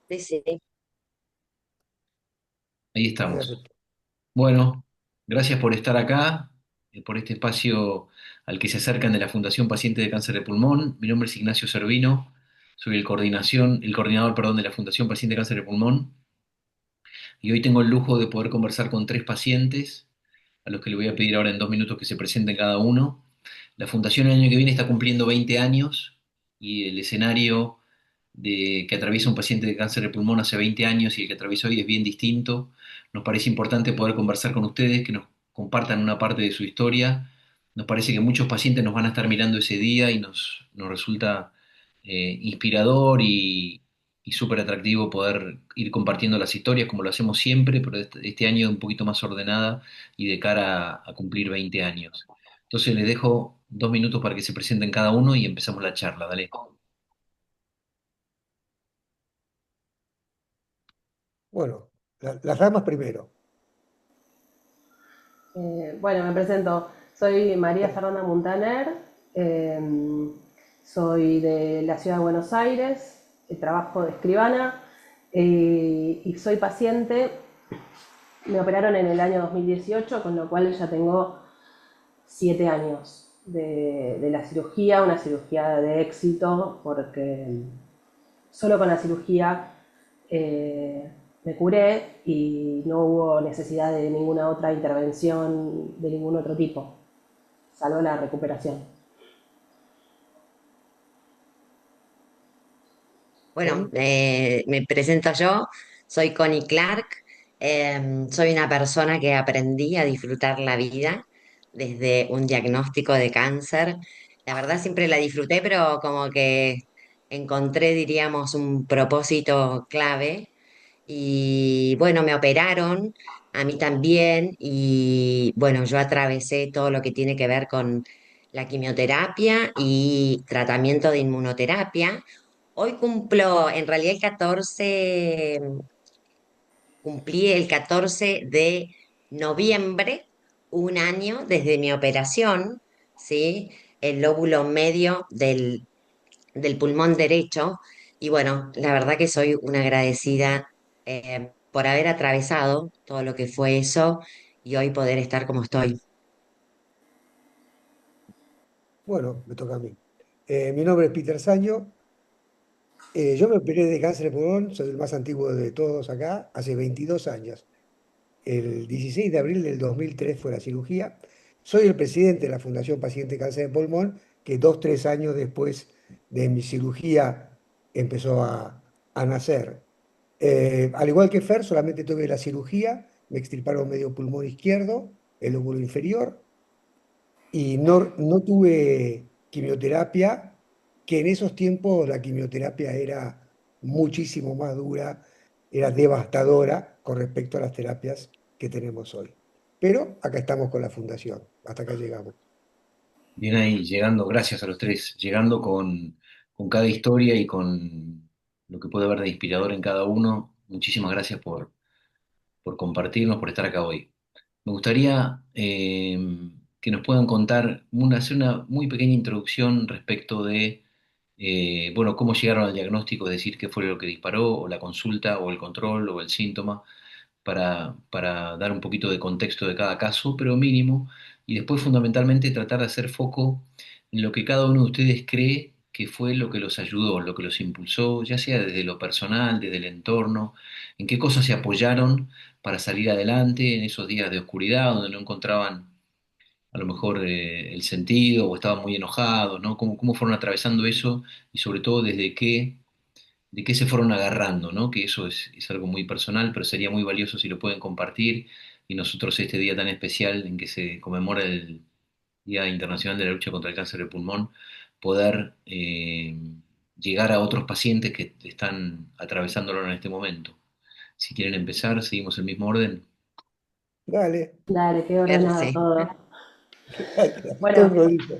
Sí, sí. Ahí Ahí hace- estamos. Bueno, gracias por estar acá, por este espacio al que se acercan de la Fundación Paciente de Cáncer de Pulmón. Mi nombre es Ignacio Servino, soy el coordinador, perdón, de la Fundación Paciente de Cáncer de Pulmón, y hoy tengo el lujo de poder conversar con tres pacientes, a los que le voy a pedir ahora en 2 minutos que se presenten cada uno. La Fundación el año que viene está cumpliendo 20 años y el escenario que atraviesa un paciente de cáncer de pulmón hace 20 años y el que atraviesa hoy es bien distinto. Nos parece importante poder conversar con ustedes, que nos compartan una parte de su historia. Nos parece que muchos pacientes nos van a estar mirando ese día y nos resulta inspirador y súper atractivo poder ir compartiendo las historias como lo hacemos siempre, pero este año un poquito más ordenada y de cara a cumplir 20 años. Entonces les dejo 2 minutos para que se presenten cada uno y empezamos la charla. Dale. Bueno, las damas primero. Bueno, me presento. Soy María Fernanda Muntaner, eh, soy de la ciudad de Buenos Aires, trabajo de escribana y soy paciente. Me operaron en el año 2018, con lo cual ya tengo 7 años de la cirugía, una cirugía de éxito, porque solo con la cirugía me curé y no hubo necesidad de ninguna otra intervención de ningún otro tipo, salvo la recuperación. Connie. Bueno, me presento yo, soy Connie Clark, soy una persona que aprendí a disfrutar la vida desde un diagnóstico de cáncer. La verdad siempre la disfruté, pero como que encontré, diríamos, un propósito clave. Y bueno, me operaron, a mí también, y bueno, yo atravesé todo lo que tiene que ver con la quimioterapia y tratamiento de inmunoterapia. Hoy cumplo, en realidad cumplí el 14 de noviembre, un año desde mi operación, ¿sí? El lóbulo medio del pulmón derecho. Y bueno, la verdad que soy una agradecida por haber atravesado todo lo que fue eso y hoy poder estar como estoy. Bueno, me toca a mí. Mi nombre es Peter Saño. Yo me operé de cáncer de pulmón, soy el más antiguo de todos acá, hace 22 años. El 16 de abril del 2003 fue la cirugía. Soy el presidente de la Fundación Paciente Cáncer de Pulmón, que 2, 3 años después de mi cirugía empezó a nacer. Al igual que Fer, solamente tuve la cirugía, me extirparon medio pulmón izquierdo, el lóbulo inferior, y no tuve quimioterapia, que en esos tiempos la quimioterapia era muchísimo más dura, era devastadora con respecto a las terapias que tenemos hoy. Pero acá estamos con la fundación, hasta acá llegamos. Bien ahí, llegando, gracias a los tres, llegando con cada historia y con lo que puede haber de inspirador en cada uno. Muchísimas gracias por compartirnos, por estar acá hoy. Me gustaría que nos puedan contar, hacer una muy pequeña introducción respecto de, bueno, cómo llegaron al diagnóstico, es decir, qué fue lo que disparó, o la consulta, o el control, o el síntoma, para dar un poquito de contexto de cada caso, pero mínimo, y después fundamentalmente tratar de hacer foco en lo que cada uno de ustedes cree que fue lo que los ayudó, lo que los impulsó, ya sea desde lo personal, desde el entorno, en qué cosas se apoyaron para salir adelante en esos días de oscuridad donde no encontraban a lo mejor el sentido o estaban muy enojados, ¿no? Cómo fueron atravesando eso y sobre todo de qué se fueron agarrando, ¿no? Que eso es algo muy personal, pero sería muy valioso si lo pueden compartir. Y nosotros este día tan especial en que se conmemora el Día Internacional de la Lucha contra el Cáncer de Pulmón, poder llegar a otros pacientes que están atravesándolo en este momento. Si quieren empezar, seguimos el mismo orden. Dale, Dale, qué ordenado Perce. todo. todo Bueno, prolijo.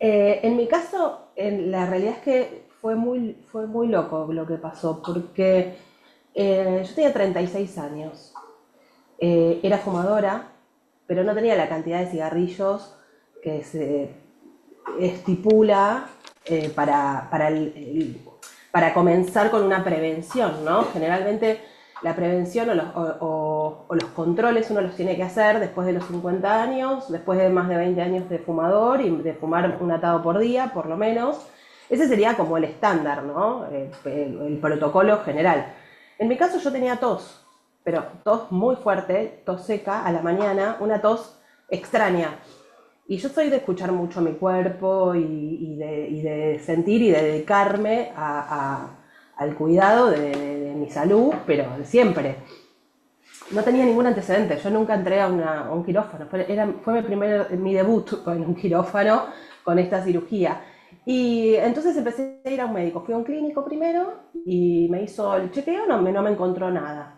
en mi caso, la realidad es que fue muy loco lo que pasó, porque yo tenía 36 años. Era fumadora, pero no tenía la cantidad de cigarrillos que se estipula para para comenzar con una prevención, ¿no? Generalmente la prevención o los controles uno los tiene que hacer después de los 50 años, después de más de 20 años de fumador y de fumar un atado por día, por lo menos. Ese sería como el estándar, ¿no? El protocolo general. En mi caso yo tenía tos, pero tos muy fuerte, tos seca a la mañana, una tos extraña. Y yo soy de escuchar mucho mi cuerpo y de sentir y de dedicarme al cuidado de mi salud, pero de siempre. No tenía ningún antecedente, yo nunca entré a un quirófano, fue mi debut en un quirófano con esta cirugía. Y entonces empecé a ir a un médico, fui a un clínico primero y me hizo el chequeo, no me encontró nada.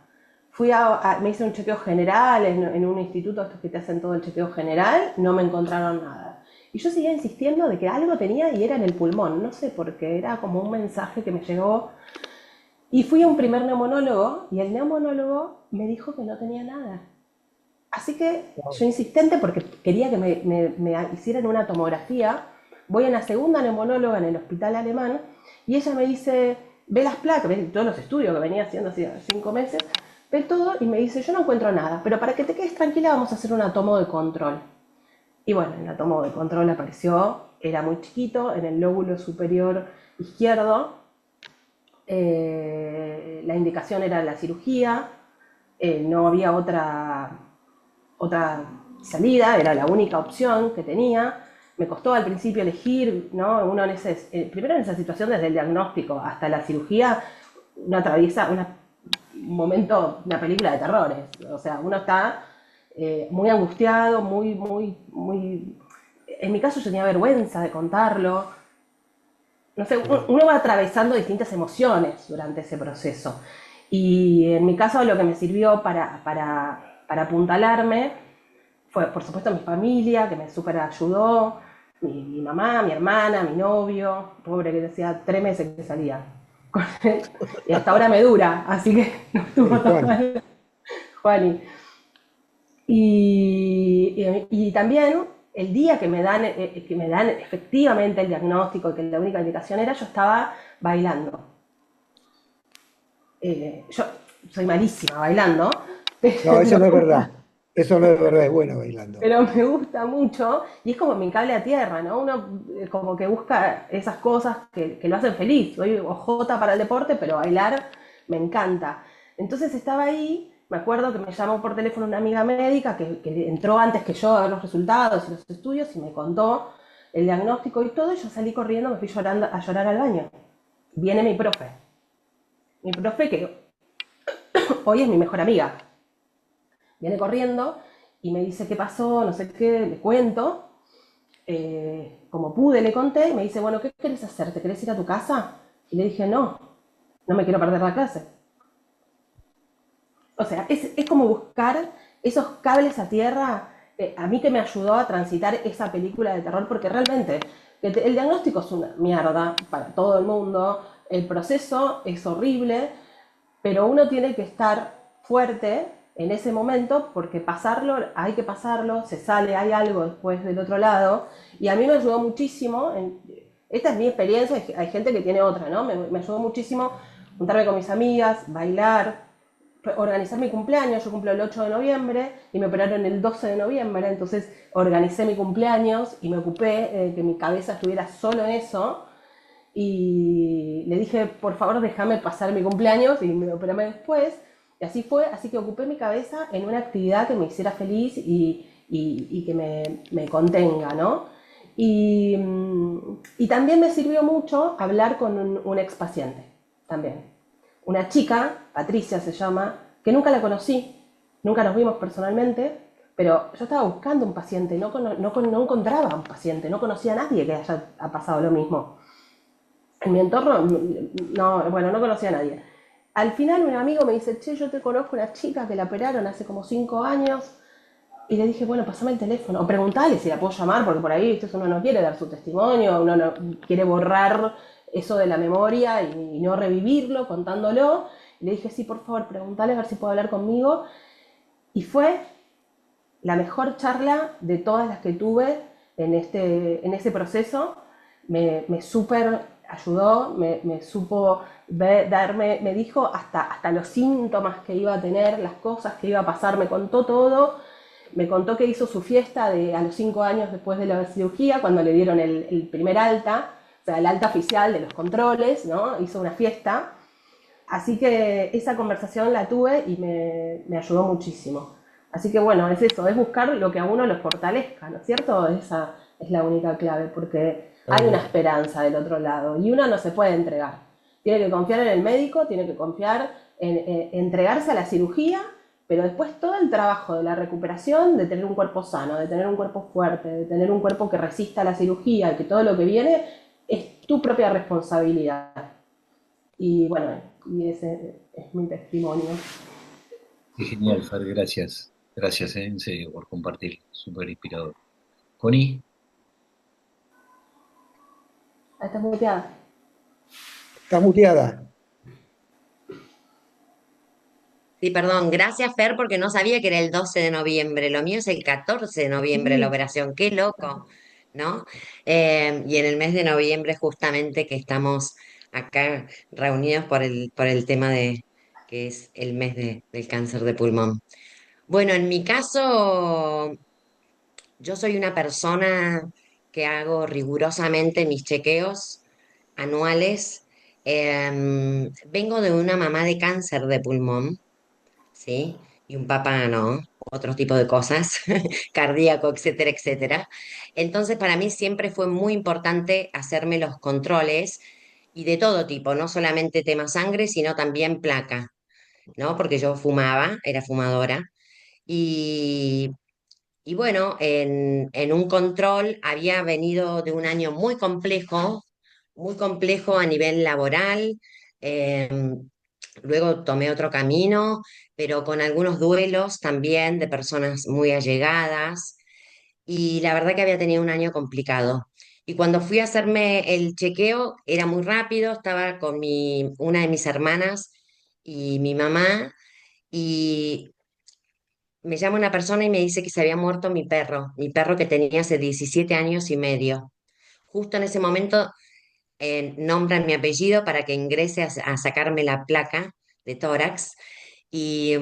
Me hice un chequeo general en un instituto, estos que te hacen todo el chequeo general, no me encontraron nada. Y yo seguía insistiendo de que algo tenía y era en el pulmón, no sé por qué, era como un mensaje que me llegó. Y fui a un primer neumonólogo y el neumonólogo me dijo que no tenía nada. Así que yo insistente porque quería que me hicieran una tomografía, voy a una segunda neumonóloga en el hospital alemán y ella me dice, ve las placas, ve todos los estudios que venía haciendo hace 5 meses, ve todo y me dice, yo no encuentro nada, pero para que te quedes tranquila vamos a hacer una tomo de control. Y bueno, en la tomo de control apareció, era muy chiquito, en el lóbulo superior izquierdo, la indicación era la cirugía, no había otra salida, era la única opción que tenía. Me costó al principio elegir, ¿no? Uno primero en esa situación, desde el diagnóstico hasta la cirugía, uno atraviesa un momento, una película de terrores. O sea, uno está muy angustiado, muy... En mi caso yo tenía vergüenza de contarlo. No sé, uno va atravesando distintas emociones durante ese proceso. Y en mi caso lo que me sirvió para apuntalarme fue, por supuesto, mi familia, que me súper ayudó, mi mamá, mi hermana, mi novio, pobre que decía 3 meses que salía con él, y hasta ahora me dura, así que no estuvo tan Juan, mal, Juani. Y también el día que me dan efectivamente el diagnóstico y que la única indicación era, yo estaba bailando. Yo soy malísima bailando, no, eso no es pero verdad. Eso no es verdad, es bueno bailando. pero me gusta mucho y es como mi cable a tierra, ¿no? Uno como que busca esas cosas que lo hacen feliz. Soy ojota para el deporte, pero bailar me encanta. Entonces estaba ahí, me acuerdo que me llamó por teléfono una amiga médica que entró antes que yo a ver los resultados y los estudios y me contó el diagnóstico y todo, y yo salí corriendo, me fui llorando, a llorar al baño. Viene mi profe que hoy es mi mejor amiga. Viene corriendo y me dice qué pasó, no sé qué, le cuento. Como pude le conté y me dice, bueno, ¿qué querés hacer? ¿Te querés ir a tu casa? Y le dije, no, no me quiero perder la clase. O sea, es como buscar esos cables a tierra, a mí que me ayudó a transitar esa película de terror, porque realmente el diagnóstico es una mierda para todo el mundo, el proceso es horrible, pero uno tiene que estar fuerte en ese momento porque hay que pasarlo, se sale, hay algo después del otro lado, y a mí me ayudó muchísimo, esta es mi experiencia, hay gente que tiene otra, ¿no? Me ayudó muchísimo juntarme con mis amigas, bailar, organizar mi cumpleaños. Yo cumplo el 8 de noviembre y me operaron el 12 de noviembre, entonces organicé mi cumpleaños y me ocupé de que mi cabeza estuviera solo en eso, y le dije, por favor, déjame pasar mi cumpleaños y me operame después. Y así fue, así que ocupé mi cabeza en una actividad que me hiciera feliz y que me contenga, ¿no? Y también me sirvió mucho hablar con un ex paciente, también. Una chica, Patricia se llama, que nunca la conocí, nunca nos vimos personalmente, pero yo estaba buscando un paciente, no encontraba un paciente, no conocía a nadie que haya pasado lo mismo. En mi entorno, no, bueno, no conocía a nadie. Al final un amigo me dice, che, yo te conozco una chica que la operaron hace como 5 años. Y le dije, bueno, pasame el teléfono. O preguntale si la puedo llamar, porque por ahí uno no quiere dar su testimonio, uno no quiere borrar eso de la memoria y no revivirlo contándolo. Y le dije, sí, por favor, preguntale a ver si puedo hablar conmigo. Y fue la mejor charla de todas las que tuve en ese proceso. Me súper ayudó, me supo darme, me dijo hasta los síntomas que iba a tener, las cosas que iba a pasar, me contó todo, me contó que hizo su fiesta a los 5 años después de la cirugía, cuando le dieron el primer alta, o sea, el alta oficial de los controles, ¿no? Hizo una fiesta. Así que esa conversación la tuve y me ayudó muchísimo. Así que bueno, es eso, es buscar lo que a uno lo fortalezca, ¿no es cierto? Esa es la única clave, porque Tal hay una cual. esperanza del otro lado y uno no se puede entregar. Tiene que confiar en el médico, tiene que confiar en entregarse a la cirugía, pero después todo el trabajo de la recuperación, de tener un cuerpo sano, de tener un cuerpo fuerte, de tener un cuerpo que resista a la cirugía, que todo lo que viene es tu propia responsabilidad. Y bueno, y ese es mi testimonio. Qué genial, Fer, gracias. Gracias, en serio, por compartir. Súper inspirador. Connie, Ah, ¿estás muteada? Está muteada. Sí, perdón, gracias Fer, porque no sabía que era el 12 de noviembre, lo mío es el 14 de noviembre la Sí. operación, qué loco, ¿no? Y en el mes de noviembre justamente que estamos acá reunidos por el tema de que es el mes del cáncer de pulmón. Bueno, en mi caso, yo soy una persona que hago rigurosamente mis chequeos anuales. Vengo de una mamá de cáncer de pulmón, ¿sí? Y un papá no, otro tipo de cosas, cardíaco, etcétera, etcétera. Entonces, para mí siempre fue muy importante hacerme los controles y de todo tipo, no solamente tema sangre, sino también placa, ¿no? Porque yo fumaba, era fumadora. Y, y bueno, en un control había venido de un año muy complejo a nivel laboral. Luego tomé otro camino, pero con algunos duelos también de personas muy allegadas. Y la verdad que había tenido un año complicado. Y cuando fui a hacerme el chequeo, era muy rápido, estaba con una de mis hermanas y mi mamá, y me llama una persona y me dice que se había muerto mi perro que tenía hace 17 años y medio. Justo en ese momento nombran mi apellido para que ingrese a sacarme la placa de tórax y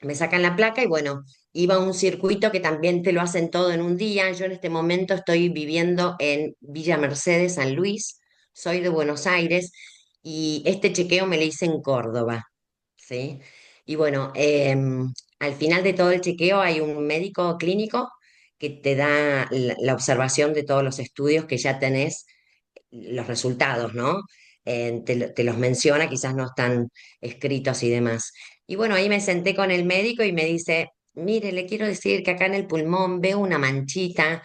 me sacan la placa y bueno, iba a un circuito que también te lo hacen todo en un día. Yo en este momento estoy viviendo en Villa Mercedes, San Luis, soy de Buenos Aires y este chequeo me lo hice en Córdoba, ¿sí? Y bueno, al final de todo el chequeo hay un médico clínico que te da la observación de todos los estudios que ya tenés los resultados, ¿no? Te los menciona, quizás no están escritos y demás. Y bueno, ahí me senté con el médico y me dice, mire, le quiero decir que acá en el pulmón veo una manchita.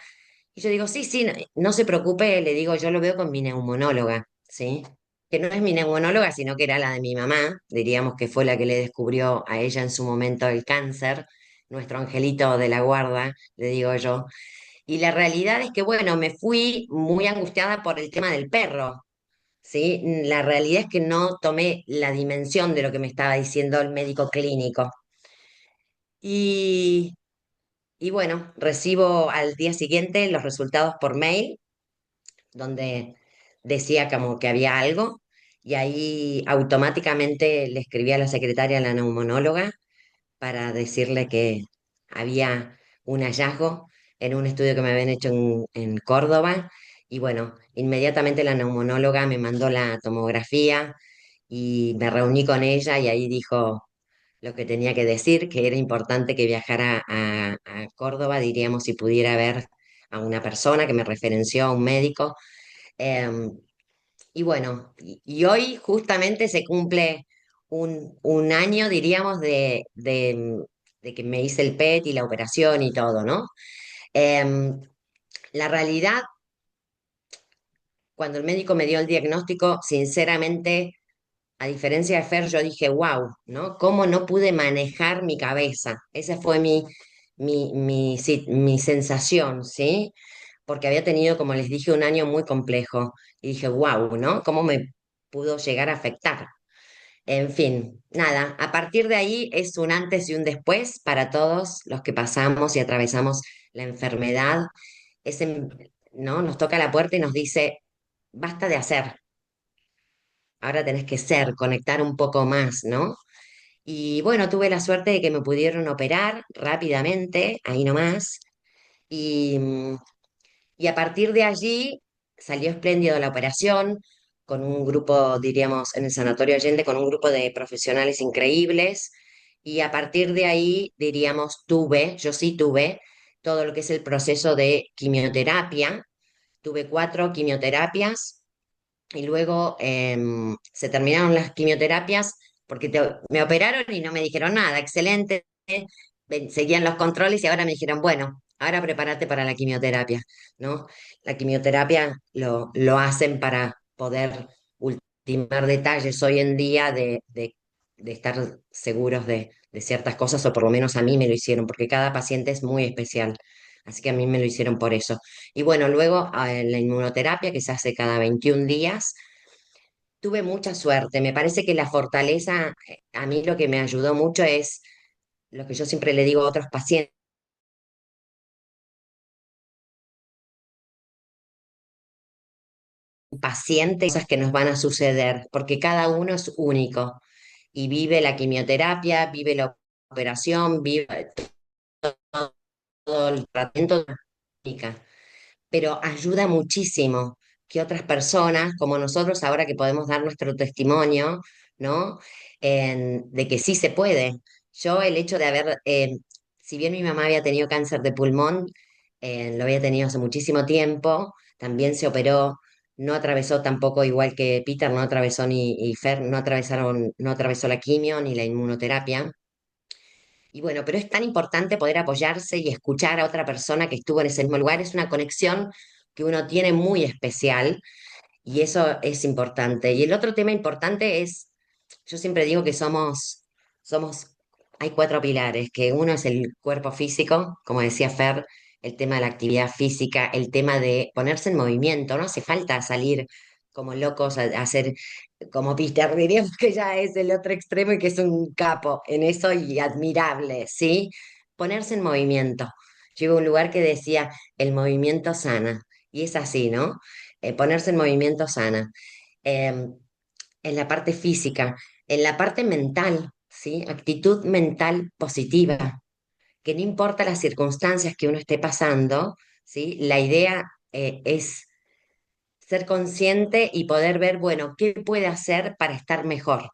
Y yo digo, sí, sí, no, no se preocupe, le digo, yo lo veo con mi neumonóloga, ¿sí? Que no es mi neumonóloga, sino que era la de mi mamá, diríamos que fue la que le descubrió a ella en su momento el cáncer, nuestro angelito de la guarda, le digo yo. Y la realidad es que, bueno, me fui muy angustiada por el tema del perro, ¿sí? La realidad es que no tomé la dimensión de lo que me estaba diciendo el médico clínico. Y, y bueno, recibo al día siguiente los resultados por mail, donde decía como que había algo, y ahí automáticamente le escribí a la secretaria, a la neumonóloga, para decirle que había un hallazgo en un estudio que me habían hecho en Córdoba. Y bueno, inmediatamente la neumonóloga me mandó la tomografía y me reuní con ella y ahí dijo lo que tenía que decir, que era importante que viajara a Córdoba, diríamos, si pudiera ver a una persona que me referenció a un médico. Em, y bueno, y hoy justamente se cumple un año, diríamos, de que me hice el PET y la operación y todo, ¿no? Em, la realidad, cuando el médico me dio el diagnóstico, sinceramente, a diferencia de Fer, yo dije, wow, ¿no? ¿Cómo no pude manejar mi cabeza? Esa fue mi sensación, ¿sí? Porque había tenido, como les dije, un año muy complejo. Y dije, wow, ¿no? ¿Cómo me pudo llegar a afectar? En fin, nada, a partir de ahí es un antes y un después para todos los que pasamos y atravesamos la enfermedad. Ese, ¿no? Nos toca la puerta y nos dice, basta de hacer, ahora tenés que ser, conectar un poco más, ¿no? Y bueno, tuve la suerte de que me pudieron operar rápidamente, ahí nomás, y, y a partir de allí salió espléndido la operación, con un grupo, diríamos, en el Sanatorio Allende, con un grupo de profesionales increíbles, y a partir de ahí, diríamos, yo sí tuve todo lo que es el proceso de quimioterapia. Tuve 4 quimioterapias y luego se terminaron las quimioterapias porque me operaron y no me dijeron nada, excelente, seguían los controles y ahora me dijeron, bueno, ahora prepárate para la quimioterapia, ¿no? La quimioterapia lo hacen para poder ultimar detalles hoy en día de estar seguros de ciertas cosas, o por lo menos a mí me lo hicieron, porque cada paciente es muy especial. Así que a mí me lo hicieron por eso. Y bueno, luego la inmunoterapia que se hace cada 21 días. Tuve mucha suerte. Me parece que la fortaleza, a mí lo que me ayudó mucho es lo que yo siempre le digo a otros pacientes, cosas que nos van a suceder, porque cada uno es único y vive la quimioterapia, vive la operación, vive todo el tratamiento única. Pero ayuda muchísimo que otras personas, como nosotros ahora que podemos dar nuestro testimonio, ¿no? De que sí se puede. Yo el hecho de haber, si bien mi mamá había tenido cáncer de pulmón, lo había tenido hace muchísimo tiempo, también se operó, no atravesó tampoco, igual que Peter, no atravesó ni y Fer, no atravesó la quimio ni la inmunoterapia. Y bueno, pero es tan importante poder apoyarse y escuchar a otra persona que estuvo en ese mismo lugar. Es una conexión que uno tiene muy especial y eso es importante. Y el otro tema importante es, yo siempre digo que somos, hay 4 pilares, que uno es el cuerpo físico, como decía Fer, el tema de la actividad física, el tema de ponerse en movimiento, no hace falta salir como locos a hacer como Peter, diríamos que ya es el otro extremo y que es un capo en eso y admirable, ¿sí? Ponerse en movimiento. Llego a un lugar que decía, el movimiento sana, y es así, ¿no? Ponerse en movimiento sana. Em, en la parte física, en la parte mental, ¿sí? Actitud mental positiva, que no importa las circunstancias que uno esté pasando, ¿sí? La idea es ser consciente y poder ver, bueno, ¿qué puede hacer para estar mejor?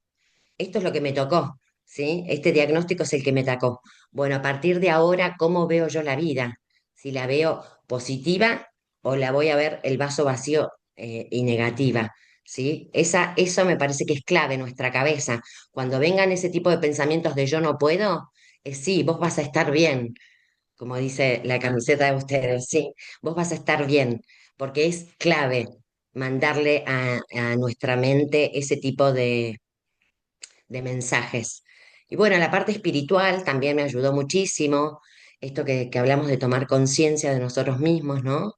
Esto es lo que me tocó, ¿sí? Este diagnóstico es el que me tocó. Bueno, a partir de ahora, ¿cómo veo yo la vida? Si la veo positiva o la voy a ver el vaso vacío y negativa, ¿sí? Eso me parece que es clave en nuestra cabeza. Cuando vengan ese tipo de pensamientos de yo no puedo, sí, vos vas a estar bien, como dice la camiseta de ustedes, sí, vos vas a estar bien, porque es clave mandarle a nuestra mente ese tipo de mensajes. Y bueno, la parte espiritual también me ayudó muchísimo, esto que hablamos de tomar conciencia de nosotros mismos, ¿no?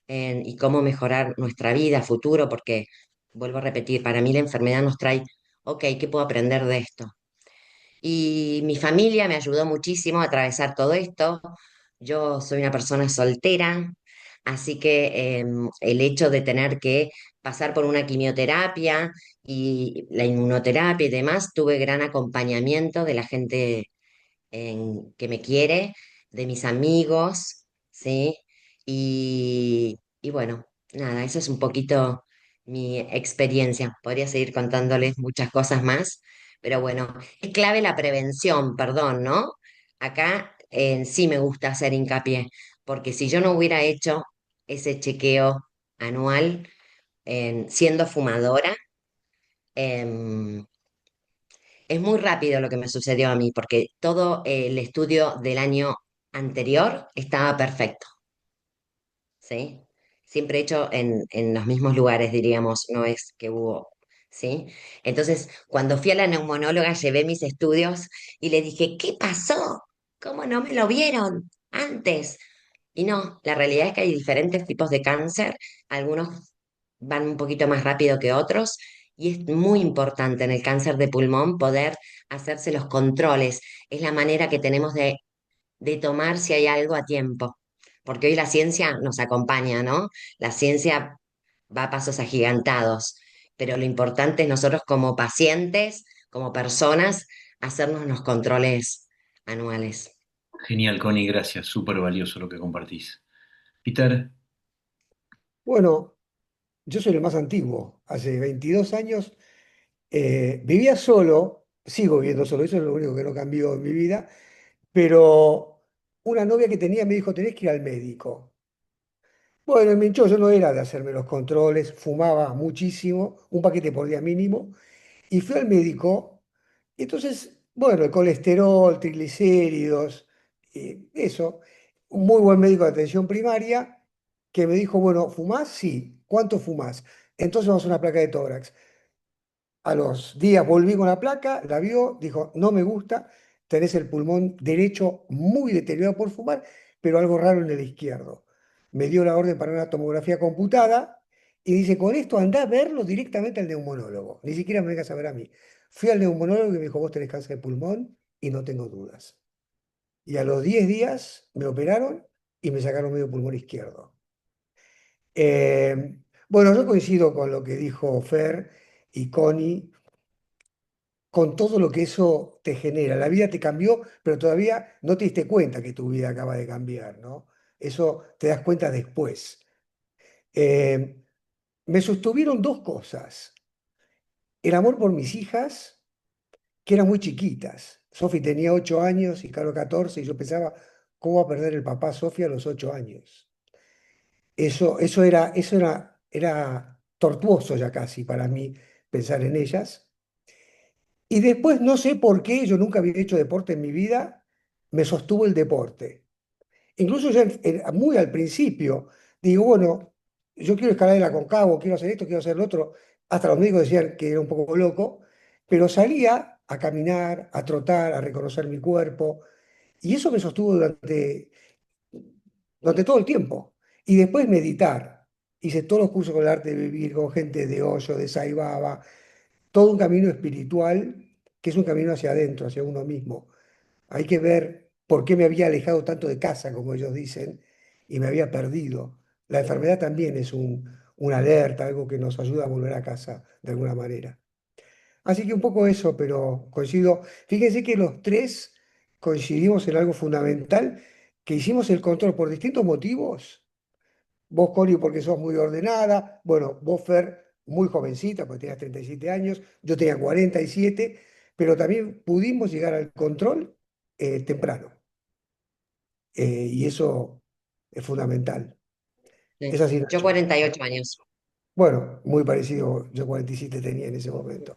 Y cómo mejorar nuestra vida a futuro, porque, vuelvo a repetir, para mí la enfermedad nos trae, ok, ¿qué puedo aprender de esto? Y mi familia me ayudó muchísimo a atravesar todo esto. Yo soy una persona soltera, así que el hecho de tener que pasar por una quimioterapia y la inmunoterapia y demás, tuve gran acompañamiento de la gente que me quiere, de mis amigos, ¿sí? Y bueno, nada, eso es un poquito mi experiencia. Podría seguir contándoles muchas cosas más, pero bueno, es clave la prevención, perdón, ¿no? Acá sí me gusta hacer hincapié, porque si yo no hubiera hecho ese chequeo anual, siendo fumadora, em, es muy rápido lo que me sucedió a mí, porque todo el estudio del año anterior estaba perfecto, ¿sí? Siempre hecho en los mismos lugares, diríamos, no es que hubo, ¿sí? Entonces, cuando fui a la neumonóloga, llevé mis estudios y le dije, ¿qué pasó? ¿Cómo no me lo vieron antes? Y no, la realidad es que hay diferentes tipos de cáncer, algunos van un poquito más rápido que otros, y es muy importante en el cáncer de pulmón poder hacerse los controles. Es la manera que tenemos de tomar si hay algo a tiempo, porque hoy la ciencia nos acompaña, ¿no? La ciencia va a pasos agigantados, pero lo importante es nosotros como pacientes, como personas, hacernos los controles anuales. Genial, Connie, gracias. Súper valioso lo que compartís. Peter, Bueno, yo soy el más antiguo. Hace 22 años vivía solo, sigo viviendo solo, eso es lo único que no cambió en mi vida, pero una novia que tenía me dijo, tenés que ir al médico. Bueno, me hinchó, yo no era de hacerme los controles, fumaba muchísimo, un paquete por día mínimo, y fui al médico. Y entonces, bueno, el colesterol, triglicéridos, eso, un muy buen médico de atención primaria que me dijo, bueno, ¿fumás? Sí. ¿Cuánto fumás? Entonces vamos a una placa de tórax. A los días volví con la placa, la vio, dijo, no me gusta, tenés el pulmón derecho muy deteriorado por fumar, pero algo raro en el izquierdo. Me dio la orden para una tomografía computada y dice, con esto andá a verlo directamente al neumonólogo, ni siquiera me vengas a ver a mí. Fui al neumonólogo y me dijo, vos tenés cáncer de pulmón y no tengo dudas. Y a los 10 días me operaron y me sacaron medio pulmón izquierdo. Bueno, yo coincido con lo que dijo Fer y Connie con todo lo que eso te genera. La vida te cambió, pero todavía no te diste cuenta que tu vida acaba de cambiar, ¿no? Eso te das cuenta después. Eh, Me sostuvieron dos cosas. El amor por mis hijas, que eran muy chiquitas. Sofi tenía 8 años y Caro 14, y yo pensaba, ¿cómo va a perder el papá Sofía a los 8 años? Era tortuoso ya casi para mí pensar en ellas. Y después, no sé por qué, yo nunca había hecho deporte en mi vida, me sostuvo el deporte. Incluso ya muy al principio, digo, bueno, yo quiero escalar el Aconcagua, quiero hacer esto, quiero hacer lo otro. Hasta los médicos decían que era un poco loco, pero salía a caminar, a trotar, a reconocer mi cuerpo. Y eso me sostuvo durante todo el tiempo. Y después meditar. Hice todos los cursos con el arte de vivir, con gente de Hoyo, de Saibaba, todo un camino espiritual que es un camino hacia adentro, hacia uno mismo. Hay que ver por qué me había alejado tanto de casa, como ellos dicen, y me había perdido. La enfermedad también es una alerta, algo que nos ayuda a volver a casa de alguna manera. Así que un poco eso, pero coincido. Fíjense que los tres coincidimos en algo fundamental, que hicimos el control por distintos motivos. Vos, Cori, porque sos muy ordenada. Bueno, vos, Fer, muy jovencita, porque tenías 37 años. Yo tenía 47, pero también pudimos llegar al control temprano. Y eso es fundamental. Es Sí. así, Yo Nacho. 48 años. Bueno, muy parecido, yo 47 tenía en ese momento.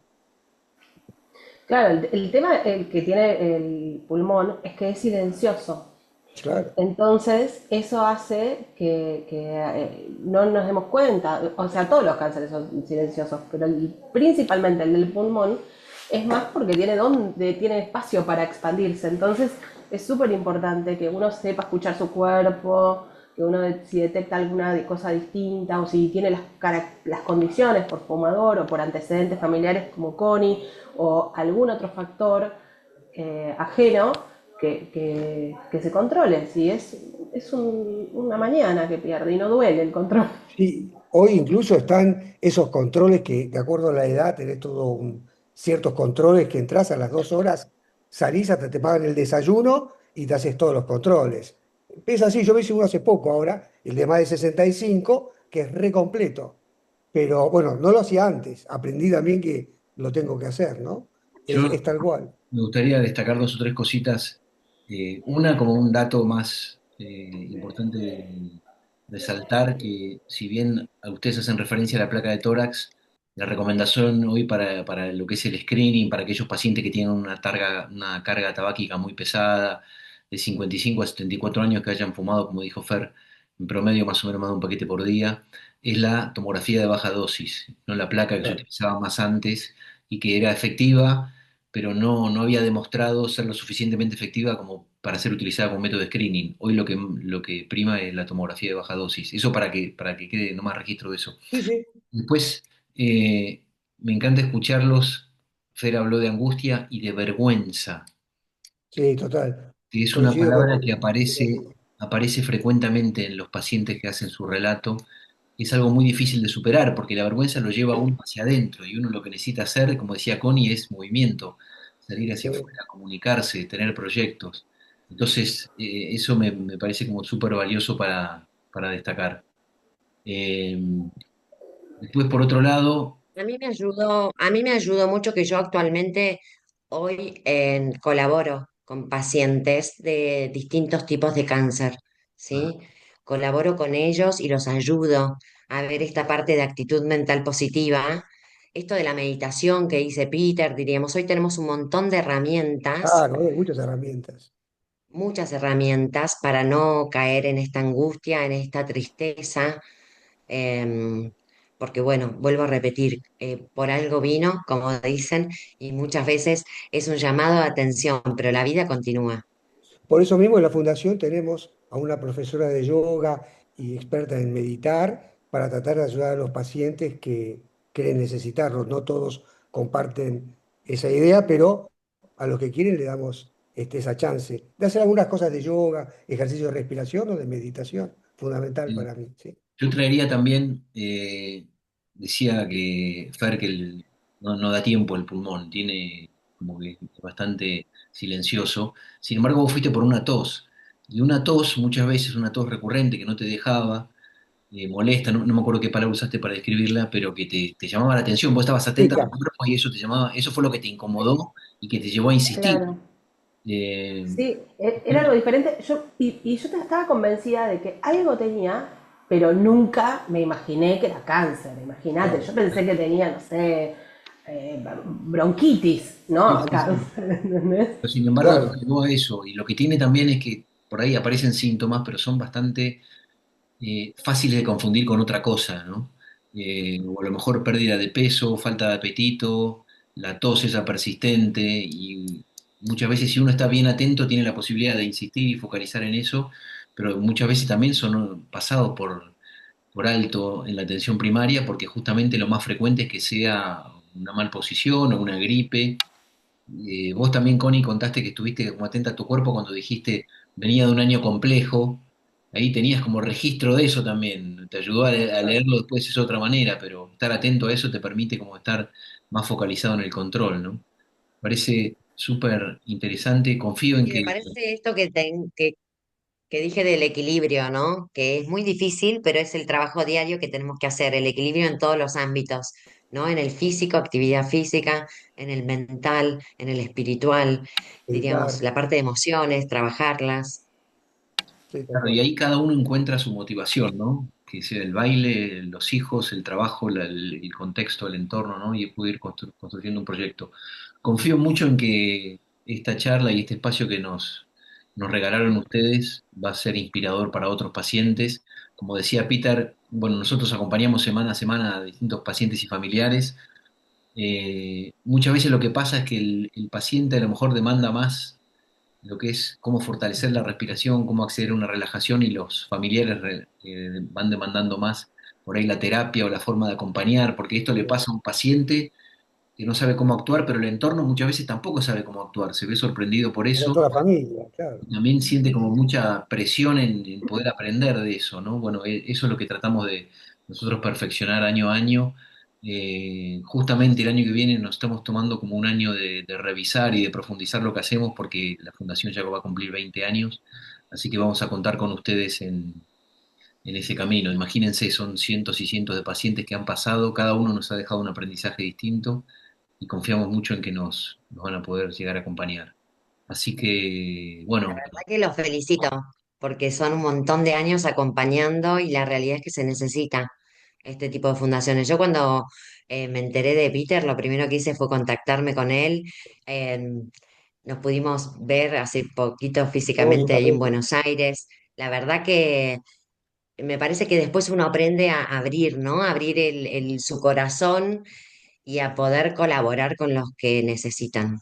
Claro, el tema el que tiene el pulmón es que es silencioso. Claro, Entonces, eso hace que no nos demos cuenta. O sea, todos los cánceres son silenciosos, pero principalmente el del pulmón es más porque tiene espacio para expandirse. Entonces, es súper importante que uno sepa escuchar su cuerpo, que uno si detecta alguna cosa distinta o si tiene las condiciones por fumador o por antecedentes familiares como Connie o algún otro factor ajeno, que se controle. Si es una mañana que pierde y no duele el control. sí, hoy incluso están esos controles que, de acuerdo a la edad, tenés ciertos controles que entras a las 2 horas, salís hasta te pagan el desayuno y te haces todos los controles. Es así, yo me hice uno hace poco ahora, el de más de 65, que es re completo. Pero bueno, no lo hacía antes, aprendí también que lo tengo que hacer, ¿no? yo Es tal cual. me gustaría destacar dos o tres cositas. Una, como un dato más importante de resaltar, que si bien a ustedes hacen referencia a la placa de tórax, la recomendación hoy para lo que es el screening, para aquellos pacientes que tienen una carga tabáquica muy pesada, de 55 a 74 años que hayan fumado, como dijo Fer, en promedio más o menos más de un paquete por día, es la tomografía de baja dosis, no la placa que se Claro. utilizaba más antes y que era efectiva, pero no había demostrado ser lo suficientemente efectiva como para ser utilizada como método de screening. Hoy lo que prima es la tomografía de baja dosis. Eso para que quede nomás registro de eso. Sí, sí, Después, me encanta escucharlos. Fer habló de angustia y de vergüenza, sí, total. que es una Coincido palabra con... que aparece frecuentemente en los pacientes que hacen su relato. es algo muy difícil de superar, porque la vergüenza lo lleva a uno hacia adentro, y uno lo que necesita hacer, como decía Connie, es movimiento, salir hacia Sí. afuera, comunicarse, tener proyectos. Entonces, eso me parece como súper valioso para destacar. Eh, Después, por otro lado, A mí me ayudó mucho que yo actualmente hoy colaboro con pacientes de distintos tipos de cáncer, ¿sí? Colaboro con ellos y los ayudo a ver esta parte de actitud mental positiva. Esto de la meditación que dice Peter, diríamos, hoy tenemos un montón de herramientas, Claro, hay muchas herramientas. muchas herramientas para no caer en esta angustia, en esta tristeza. Porque bueno, vuelvo a repetir, por algo vino, como dicen, y muchas veces es un llamado de atención, pero la vida continúa. Por eso mismo en la fundación tenemos a una profesora de yoga y experta en meditar para tratar de ayudar a los pacientes que creen necesitarlo. No todos comparten esa idea, pero a los que quieren le damos esa chance de hacer algunas cosas de yoga, ejercicio de respiración o de meditación, fundamental para mí. ¿Sí? yo traería también, decía que Fer que no da tiempo el pulmón, tiene como que es bastante silencioso. Sin embargo, vos fuiste por una tos. Y una tos, muchas veces una tos recurrente que no te dejaba, molesta, no me acuerdo qué palabra usaste para describirla, pero que te llamaba la atención. Vos estabas atenta a tu Pica. cuerpo y eso te llamaba, eso fue lo que te incomodó y que te llevó a insistir. Claro. Eh, Sí, era algo diferente. Y yo estaba convencida de que algo tenía, pero nunca me imaginé que era cáncer. Imagínate, Claro. yo pensé que tenía, no sé, bronquitis, sí, ¿no? sí, sí. Cáncer, ¿entendés? Pero sin embargo, te Claro. llevó a eso. Y lo que tiene también es que por ahí aparecen síntomas, pero son bastante fáciles de confundir con otra cosa, ¿no? O a lo mejor pérdida de peso, falta de apetito, la tos esa persistente, y muchas veces si uno está bien atento tiene la posibilidad de insistir y focalizar en eso, pero muchas veces también son pasados por alto en la atención primaria porque justamente lo más frecuente es que sea una malposición o una gripe. Vos también, Connie, contaste que estuviste como atenta a tu cuerpo cuando dijiste venía de un año complejo. Ahí tenías como registro de eso también. Te ayudó a leerlo después es otra manera, pero estar atento a eso te permite como estar más focalizado en el control, ¿no? Parece súper interesante. Confío en Y me que parece esto que dije del equilibrio, ¿no? Que es muy difícil, pero es el trabajo diario que tenemos que hacer, el equilibrio en todos los ámbitos, ¿no? En el físico, actividad física, en el mental, en el espiritual, diríamos, Meditar. la parte de emociones, trabajarlas. Sí, tal claro, y cual. ahí cada uno encuentra su motivación, ¿no? Que sea el baile, los hijos, el trabajo, el contexto, el entorno, ¿no? Y puede ir construyendo un proyecto. Confío mucho en que esta charla y este espacio que nos regalaron ustedes va a ser inspirador para otros pacientes. Como decía Peter, bueno, nosotros acompañamos semana a semana a distintos pacientes y familiares. Muchas veces lo que pasa es que el paciente a lo mejor demanda más lo que es cómo fortalecer la respiración, cómo acceder a una relajación y los familiares van demandando más por ahí la terapia o la forma de acompañar, porque esto le pasa a un paciente que no sabe cómo actuar, pero el entorno muchas veces tampoco sabe cómo actuar, se ve sorprendido por Era eso toda la familia, claro. y también siente como mucha presión en poder aprender de eso, ¿no? Bueno, eso es lo que tratamos de nosotros perfeccionar año a año. Justamente el año que viene nos estamos tomando como un año de revisar y de profundizar lo que hacemos porque la Fundación ya va a cumplir 20 años, así que vamos a contar con ustedes en ese camino. Imagínense, son cientos y cientos de pacientes que han pasado, cada uno nos ha dejado un aprendizaje distinto y confiamos mucho en que nos van a poder llegar a acompañar. Así que, bueno, La verdad que los felicito, porque son un montón de años acompañando y la realidad es que se necesita este tipo de fundaciones. Yo cuando me enteré de Peter, lo primero que hice fue contactarme con él. eh, Nos pudimos ver hace poquito Todo físicamente ahí en totalmente. Buenos Aires. La verdad que me parece que después uno aprende a abrir, ¿no? Abrir su corazón y a poder colaborar con los que necesitan.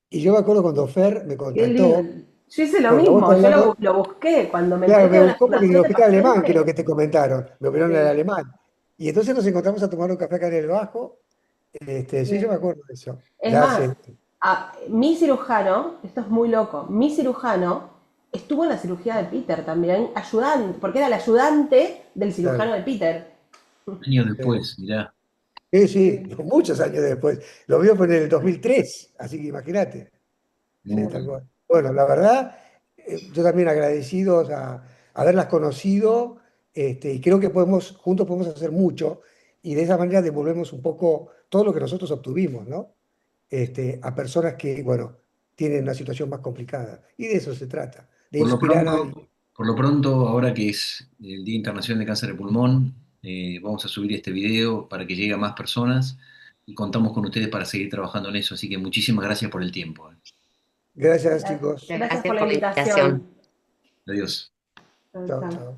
Y yo me acuerdo cuando Fer me Qué lindo. contactó, Yo hice lo porque a vos te mismo, yo había dado, lo busqué. Cuando me enteré claro, que me era una buscó porque en el fundación de hospital alemán creo pacientes, que te comentaron, me operaron en el sí, alemán. Y entonces nos encontramos a tomar un café acá en el Bajo. Sí, yo sí. me acuerdo de eso. Es Ya más, hace, mi cirujano, esto es muy loco, mi cirujano estuvo en la cirugía de Peter también, ayudante, porque era el ayudante del cirujano Claro. de Peter. Años Sí, después, mirá. sí, sí, muchos años después. Lo vio fue en el 2003, así que imagínate. Muy Sí, tal bueno. cual. Bueno, la verdad, yo también agradecidos a haberlas conocido, y creo que juntos podemos hacer mucho, y de esa manera devolvemos un poco todo lo que nosotros obtuvimos, ¿no? A personas que, bueno, tienen una situación más complicada. Y de eso se trata, de Por lo inspirar a pronto, alguien. por lo pronto, ahora que es el Día Internacional de Cáncer de Pulmón, vamos a subir este video para que llegue a más personas y contamos con ustedes para seguir trabajando en eso. Así que muchísimas gracias por el tiempo. Gracias, chicos. Gracias Gracias por la por la invitación. invitación. Adiós. Chao, Chao, chao. chao.